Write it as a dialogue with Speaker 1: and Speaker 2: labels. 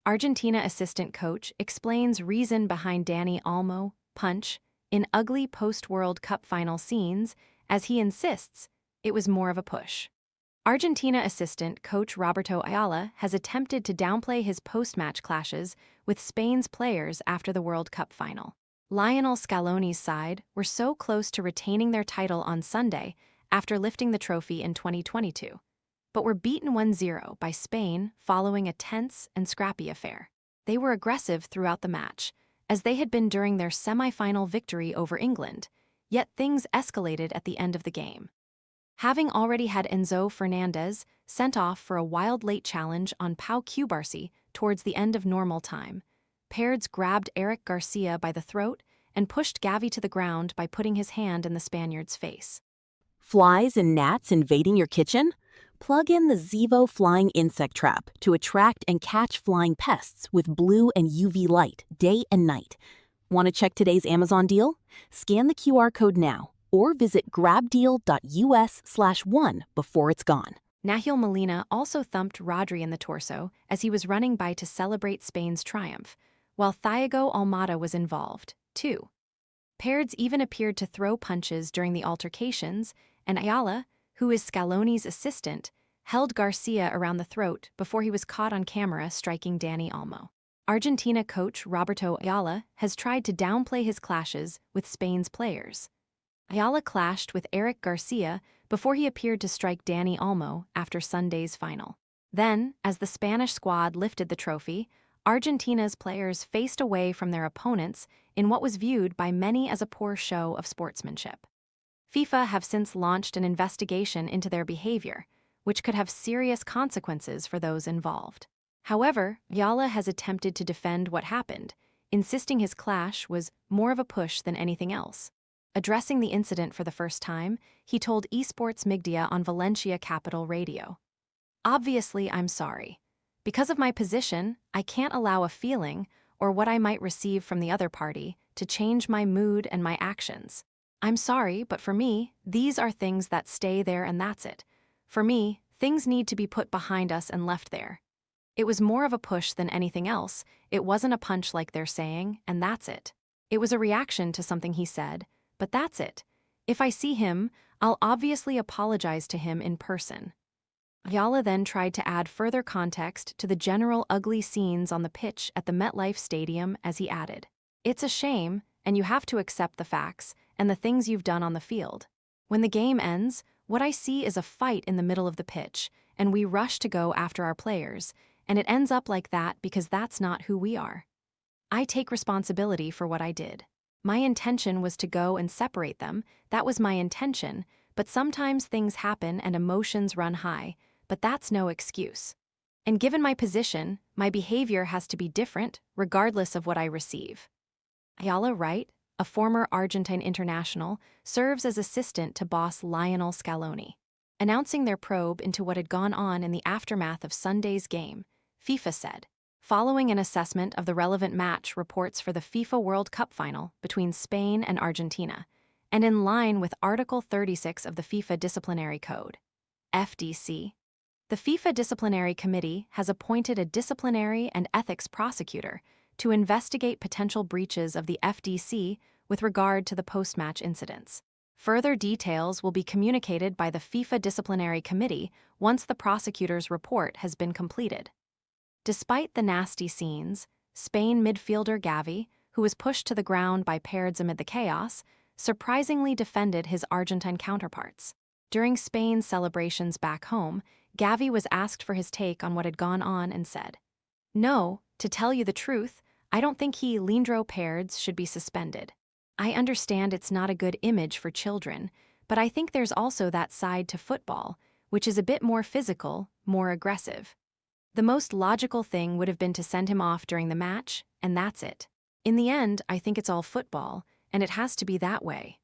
Speaker 1: Argentina assistant coach explains reason behind Dani Olmo punch in ugly post-World Cup final scenes as he insists it was more of a push. Argentina assistant coach Roberto Ayala has attempted to downplay his post-match clashes with Spain's players after the World Cup final. Lionel Scaloni's side were so close to retaining their title on Sunday after lifting the trophy in 2022, but were beaten 1-0 by Spain following a tense and scrappy affair. They were aggressive throughout the match, as they had been during their semi-final victory over England, yet things escalated at the end of the game. Having already had Enzo Fernandez sent off for a wild late challenge on Pau Cubarsi towards the end of normal time, Paredes grabbed Eric Garcia by the throat and pushed Gavi to the ground by putting his hand in the Spaniard's face.
Speaker 2: Flies and gnats invading your kitchen? Plug in the Zevo Flying Insect Trap to attract and catch flying pests with blue and UV light day and night. Want to check today's Amazon deal? Scan the QR code now or visit grabdeal.us/one before it's gone.
Speaker 1: Nahuel Molina also thumped Rodri in the torso as he was running by to celebrate Spain's triumph, while Thiago Almada was involved, too. Paredes even appeared to throw punches during the altercations, and Ayala, who is Scaloni's assistant, held Garcia around the throat before he was caught on camera striking Dani Olmo. Argentina coach Roberto Ayala has tried to downplay his clashes with Spain's players. Ayala clashed with Eric Garcia before he appeared to strike Dani Olmo after Sunday's final. Then, as the Spanish squad lifted the trophy, Argentina's players faced away from their opponents in what was viewed by many as a poor show of sportsmanship. FIFA have since launched an investigation into their behavior, which could have serious consequences for those involved. However, Ayala has attempted to defend what happened, insisting his clash was more of a push than anything else. Addressing the incident for the first time, he told Esports Migdia on Valencia Capital Radio, "Obviously, I'm sorry. Because of my position, I can't allow a feeling, or what I might receive from the other party, to change my mood and my actions. I'm sorry, but for me, these are things that stay there and that's it. For me, things need to be put behind us and left there. It was more of a push than anything else. It wasn't a punch like they're saying, and that's it. It was a reaction to something he said, but that's it. If I see him, I'll obviously apologize to him in person." Ayala then tried to add further context to the general ugly scenes on the pitch at the MetLife Stadium as he added, "It's a shame, and you have to accept the facts and the things you've done on the field. When the game ends, what I see is a fight in the middle of the pitch, and we rush to go after our players, and it ends up like that because that's not who we are. I take responsibility for what I did. My intention was to go and separate them, that was my intention, but sometimes things happen and emotions run high, but that's no excuse. And given my position, my behavior has to be different, regardless of what I receive." Ayala Wright, a former Argentine international, serves as assistant to boss Lionel Scaloni. Announcing their probe into what had gone on in the aftermath of Sunday's game, FIFA said, "Following an assessment of the relevant match reports for the FIFA World Cup final between Spain and Argentina, and in line with Article 36 of the FIFA Disciplinary Code, FDC, the FIFA Disciplinary Committee has appointed a disciplinary and ethics prosecutor to investigate potential breaches of the FDC with regard to the post-match incidents. Further details will be communicated by the FIFA Disciplinary Committee once the prosecutor's report has been completed." Despite the nasty scenes, Spain midfielder Gavi, who was pushed to the ground by Paredes amid the chaos, surprisingly defended his Argentine counterparts. During Spain's celebrations back home, Gavi was asked for his take on what had gone on and said, "No, to tell you the truth, I don't think Leandro Paredes should be suspended. I understand it's not a good image for children, but I think there's also that side to football, which is a bit more physical, more aggressive. The most logical thing would have been to send him off during the match, and that's it. In the end, I think it's all football, and it has to be that way."